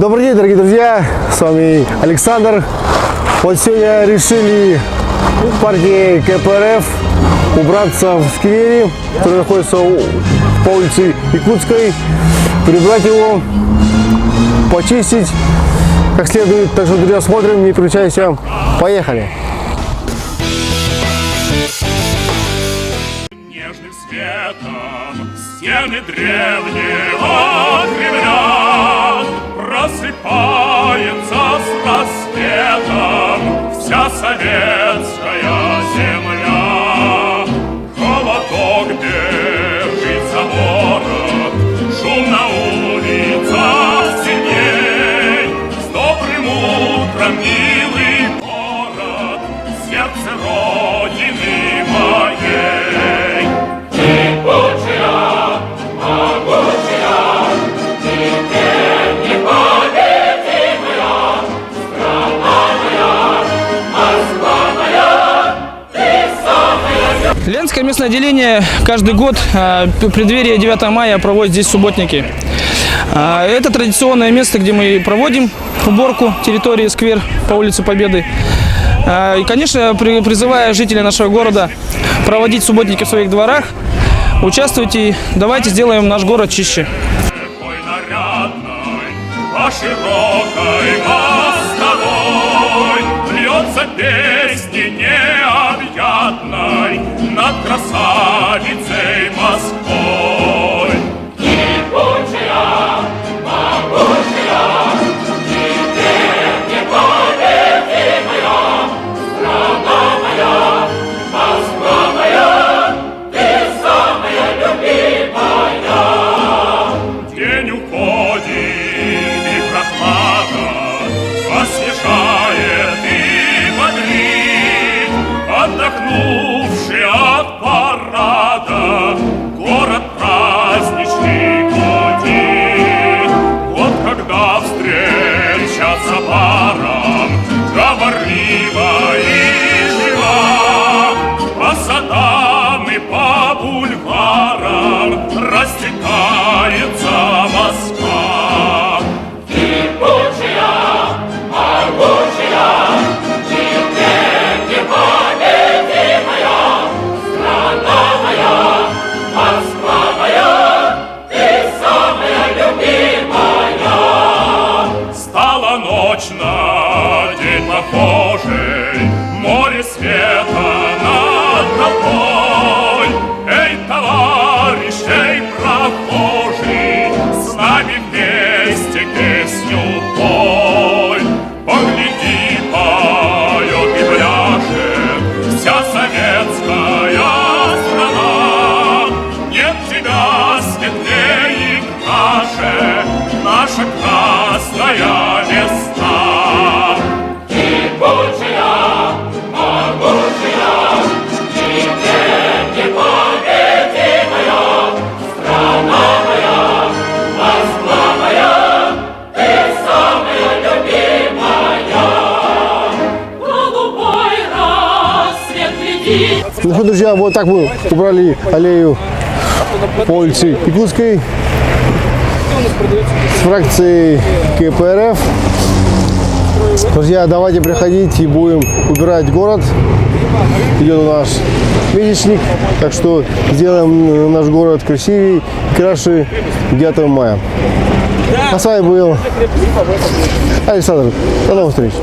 Добрый день, дорогие друзья, с вами Александр. Вот сегодня решили в парке КПРФ убраться в сквере, который находится по улице Якутской, прибрать его, почистить как следует. Так что, друзья, смотрим, не переключайся, поехали! Нежным светом стены древнего Кремля просыпается с рассветом вся советская земля. Холодок бежит за город, шум на улицах сильней. С добрым утром, милый город, сердце Родины моей. Ленинское местное отделение каждый год в преддверии 9 мая проводит здесь субботники. Это традиционное место, где мы проводим уборку территории сквер по улице Победы. И, конечно, призывая жителей нашего города проводить субботники в своих дворах, участвуйте, давайте сделаем наш город чище. По широкой мостовой льется песни необъятной над красавицей Москвой. Кипучая, могучая, теперь непобедимая, страна моя, Москва моя, ты самая любимая. День уходит, освежает и бодрит, отдохнувший от парада, город праздничный гудит. Вот когда встречаться парам, говорлива и жива, по садам и по бульварам растекается Москва. На день похожий, море света над толпой. Эй, товарищ, эй, прохожий, с нами вместе песню пой. Погляди, поет и пляшет вся советская страна. Нет тебя светлее краше, наша красная весна. Ну что, друзья, вот так мы убрали аллею по улице Якутской с фракцией КПРФ. Друзья, давайте приходите и будем убирать город. Идет у нас месячник, так что сделаем наш город красивее и краше 9 мая. А с вами был Александр. До новых встреч.